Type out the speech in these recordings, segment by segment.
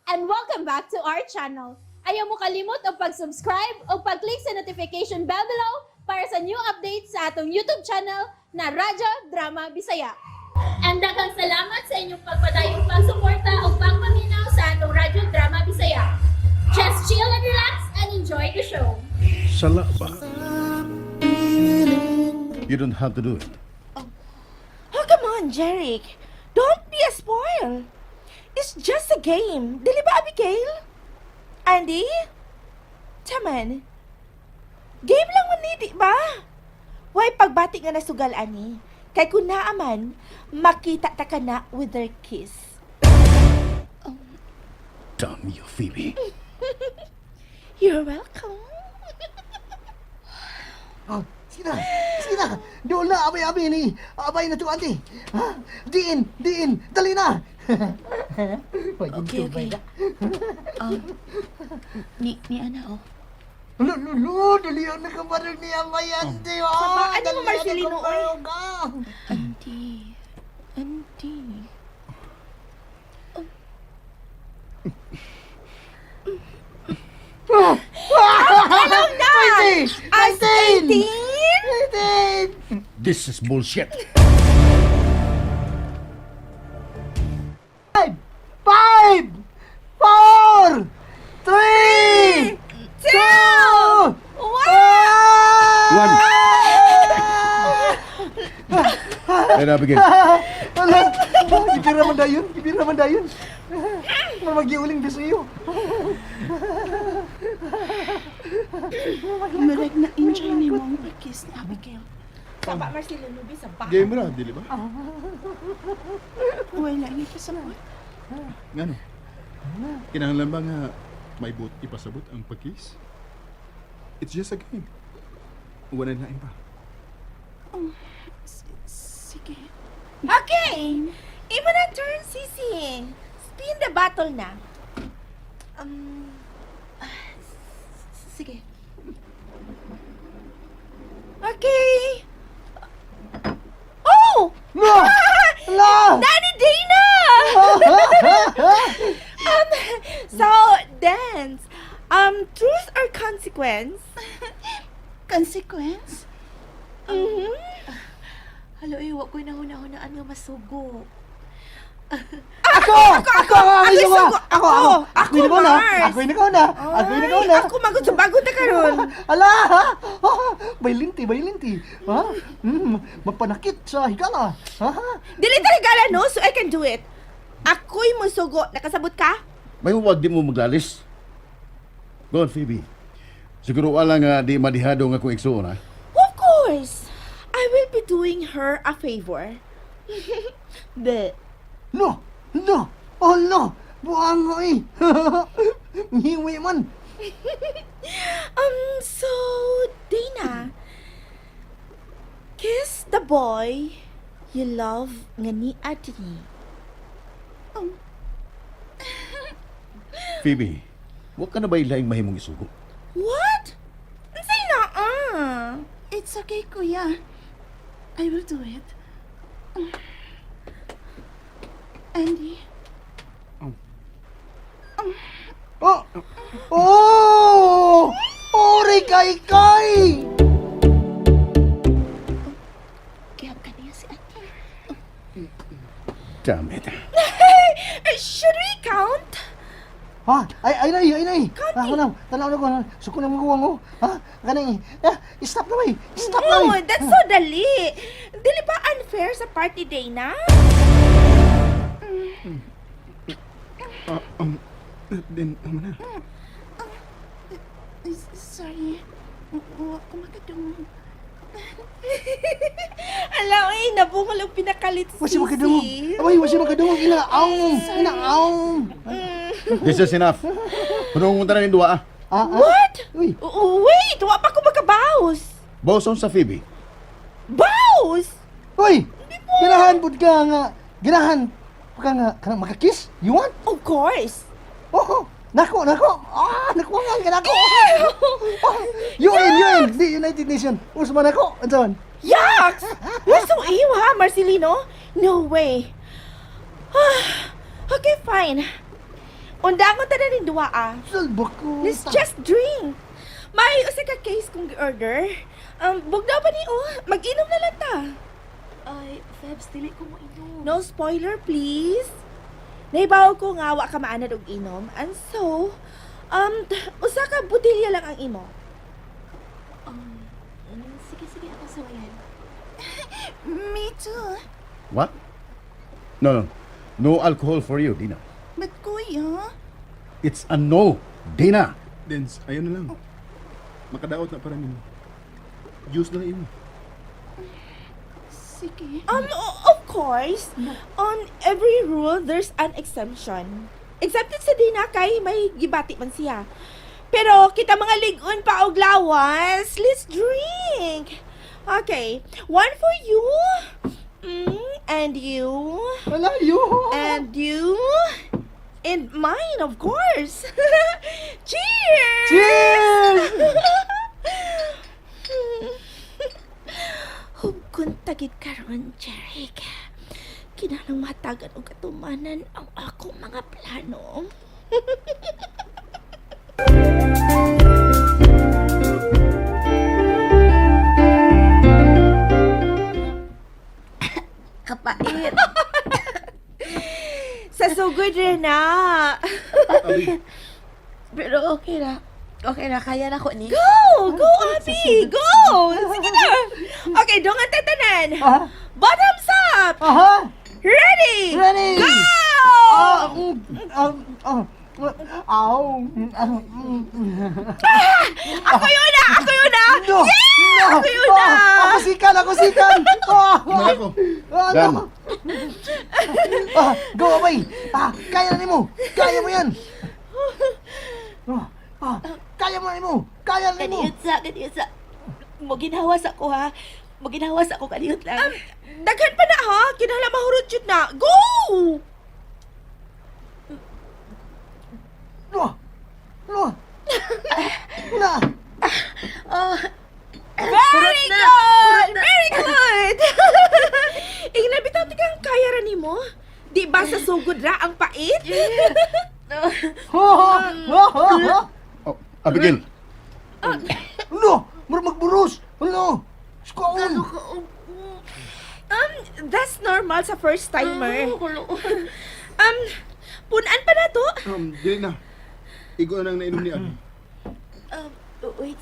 and welcome back to our channel. Ayaw mo kalimot o pag-subscribe o pag-click sa notification bell below para sa new updates sa atong YouTube channel na Radyo Drama Bisaya. And daghang salamat sa inyong pagpadayong pagsuporta o pagpaminaw sa atong Radyo Drama Bisaya. Just chill and relax and enjoy the show. Sala Ba. You don't have to do it. Oh, come on, Jeric. Don't be a spoil. It's just a game. Dili ba, Abigail? Andy? Taman. Game lang man ni, di ba? Why pagbati nga nasugal, ani? Kay kung naaman, makita ta ka na with their kiss. Damn you, Phoebe. You're welcome. Oh, sige na. Doon na, abay ni. Abay na to, ate. Ha? Diin, dali na. Okay. Ni ana oh. Lulu, dali ang nakabarag ni abay, ate. Sabaan mo, Marcelino, oy. Auntie. Hello na! 19! 19! This is bullshit. 5, 4, 3, 2, 1. Ay, nabigay. Ala, Ibira man dayon. Magiuling di sa'yo. Marag na enjoy ni mong pag-kiss ni Abigail. Saba, Marcelino, bisa ba? Game mo na, dili ba? Wala ni kasabot. Ngano? Kinahanglan ba nga may ipasabot ang pag-kiss? It's just a game. Wala na pa. Sige. Okay! Imo na turn, Sisi. Spin the battle na. Sige. Okay! Oh! No! La! Danny Dana! So, dance. Truth or consequence? Consequence? Mm-hmm. Halo, wa ko'y nahuna-hunaan nga masugo. Ako! Ako na. Ako magod sa bagong ta karon. Ala! Baylinti. Ha? Mapanakit sa higala. Ha? Dili ta regala no, so I can do it. Ako'y musugo. Nakasabot ka? May huwag di mo maglalis. Go on, Phoebe. Siguro wala nga di madihado nga kung iksuon, ha? Of course. I will be doing her a favor. But No! Oh no! Buang ko eh! Hiwi man! So, Dana, kiss the boy you love nga ni Adi. Phoebe, huwag ka na ba ilaing mahimong isugo? What? Say na It's okay, kuya. I will do it. Andy. Oh! Ori kay! Kaya ka niya si Ate. Damn it. Should we count? Ha? Ay nay! Kati. Tanaw na ko. Suko na mga mo. Ha? Kanay. Stop na bay! Stop No, na! that's so dali. Dili ba unfair sa party day na? Then, na. Sorry. Wa ko makadungog. Alam, nabungol ang pinakalit si Wasi makadungog. Abay, wasi makadungog. Inaong. This is enough. Punong na rin duwa, ah. What? Uy. Wait, wa pa ko makabaws. Boson sa Phoebe. Baws? Uy! Ginahan pud ka nga. Ginahan. Kanang makakiss? You want? Of course. Oh! Nako! Nako nga nako! UN! The United Nations! Usman ako! Anton! Yucks! You're so ew, ha, Marcelino? No way. Okay, fine. Undangon ta na rin duwa ah. Salba ko. Let's just drink. May usa ka case kung gi-order. Bugnaw pa ni Mag-inom na lang ta. Ay, Febs, dili ko mo inom. No spoiler, please. Nahibaw ko nga wa ka maanad og inom. And so, usa ka botelya lang ang imo. Sige, ako sawayan. Me too. What? No. No alcohol for you, Dina. But kuya, It's a no, Dina. Dens, ayun na lang. Makadaot na para nimo. Juice na imo. sige. Of course. On every rule, there's an exemption. Exempted sa Dina kay may gibati man siya. Pero kita mga ligon pa og lawas. Let's drink. Okay. One for you. And you. Malayo. And you. And mine, of course. Cheers! Cheers! Hugkon tagid karon, Jeric. Kinahanglan matagan og katumanan ang akong mga plano. Kapait. Sa sugod rin na. Abi, Pero okay na. Okay na, kaya na ko ni. Go! Go, Abby! Go! Sige na! Okay, dong ang tatanan. Aha. Bottoms up! Aha. Ready! Ready. Go! Ow. Ako yun na! Ako yun na! No. No. Ako yun na! Ako sikan. na ako. Dan. Go away. Kaya na mo. Kaya mo yan. Kaya mo na mo. Kaya na mo. Ganiyot sa. Mo ginawas ako ha. Mo ginawas ako kaniyot lang. Daghan pa na ha! Kinahanglan mahurot yun na! Go! No. No. Na. Very good! Very good! Inglabitaw ti kang kaya ra nimo? Di ba sa sugod ra ang pait? Oh, Abigail. No. Mura magburos. No. Skoon. That's normal sa first timer. Punan pa na to? Dili na. Igo na nang nainom ni Abi. Wait,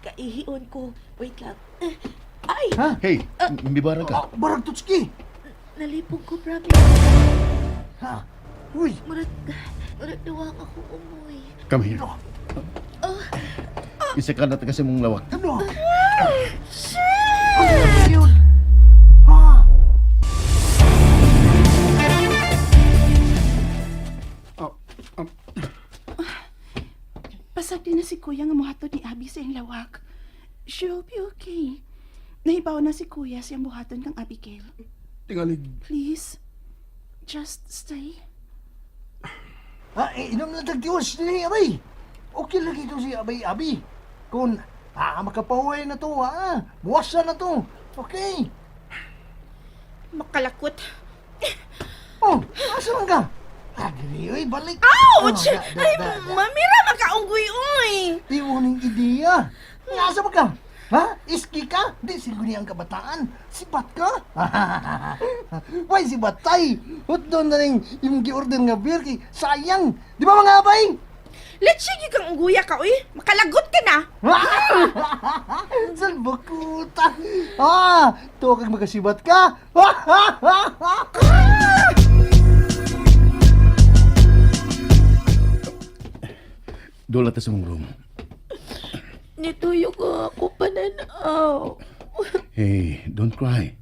kaihion ko. Wait lang. Ay! Ha? Hey, mibara ka. Barag tutski. Nalipog ko, promise. Ha? Uy. Murag duwang ako umuwi. Come here. Isa ka na kasi mong lawak. Ano? Yun. Ha? Pasag din na si Kuya nga muhatod ni Abi sa iyang lawak. She'll be okay. Nahibaw na si Kuya siyang buhaton kang Abigail. Tingalig. Please, just stay. Inom na tagtiwas ni Abay. Okay lagi ito si Abay. Kung makapahuay na to, buwas na to. Okay. Makalakot. Oh, asa man ka? Dili, oy, balik. Ouch! Oh, Ay, mamira makaunggoy, oy! Di mo ning ideya. Asa man ka? Ha? Iski ka? Di siguro ang kabataan. Sibat ka? Why si Batay? Hot doon na rin yung gi-order nga beer kay sayang. Di ba mga abay? Let's sige kang ungguya ka, oy! Makalagot ka na! Salbakuta. To kag magasibat ka. Dola ta sa mong room. Nituyo ko ako pananaw. Hey, don't cry.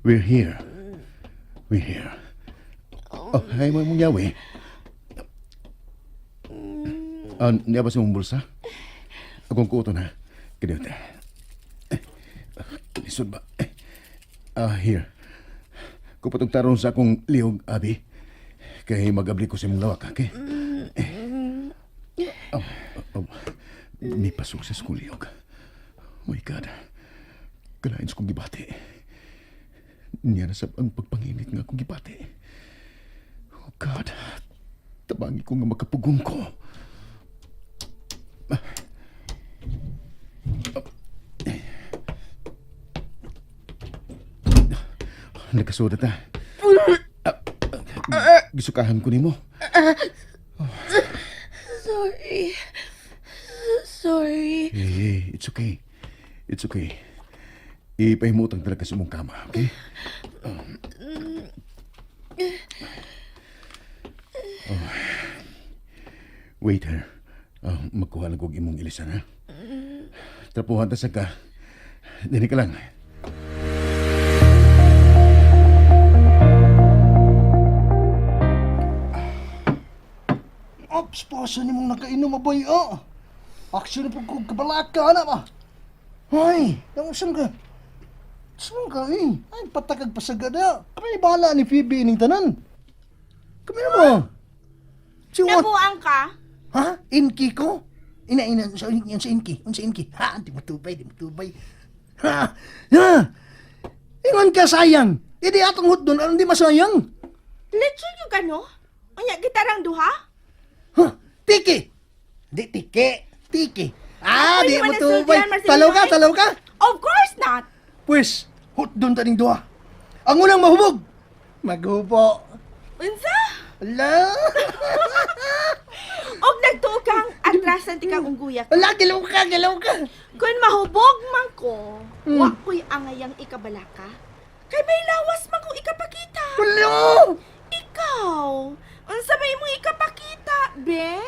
We're here. We're here. Oh, hay mo mong yawi. Niya ba sa mong bulsa? Akong kuto na. Kadiyot. Lisod ba? Here. Kupatog tarong sa akong liog, Abi. Kaya mag-abli ko sa mong lawak, okay? May pasok sa akong liog. Oh my God. Kalain sa kong gibati. Niya na sa ang pagpanginit nga akong gibati. Oh God. Tabangi ko nga makapugong ko. Nagkasuda ta. Gisukahan ko nimo. Sorry. Sorry. Hey, it's okay. It's okay. Ipahimutang talaga sa mong kama, okay? Oh. Waiter, magkuha lang kong imong ilisan, ha? Trapuhan ta sa ka. Dini ka lang. Ops, paso ni mong nakainom abay, ah. Aksyon na po kong kabalaka na ba? Ay, namusan ka. Saan ka eh? Ay, patakag pasagada. Kami bahala ni Phoebe ining tanan. Kami na mo. Siwa. Nabuang ka? Ha? Inki ko? Ina, sa inki. Sa inki. Ha? Di matubay. Ha? Ha? Ingon ka sayang. Idi atong hot doon. Anong di masayang? Lechon yung kano? Anya, gitarang duha? Ha? Tiki. Di tiki. Ah, Ako di naman matubay. nasultihan, Marcelino, Talaw ka? Of course not! Pues, hot doon taning duha. Ang unang mahubog. Maghubo. Unsa? Ala. Og nagtuo kang atrasan ti kang ungguya ko. Ala, gilaw ka. Kung mahubog man ko, wa ko'y angayang ikabalaka. Kay may lawas man kong ikapakita. Ala. Ikaw, unsa may mong ikapakita, be?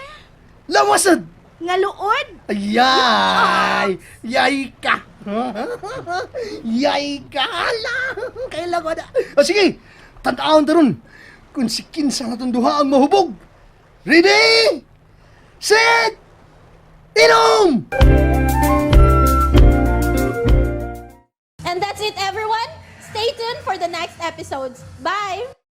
Lawasad. Nga luod? Ayay! Yay ka! Yay ka! Hala! Kailan ko na. O sige, tandaan taron. Kung si Kinsa nga itong duha ang mahubog. Ready? Set! Inom! And that's it, everyone. Stay tuned for the next episodes. Bye!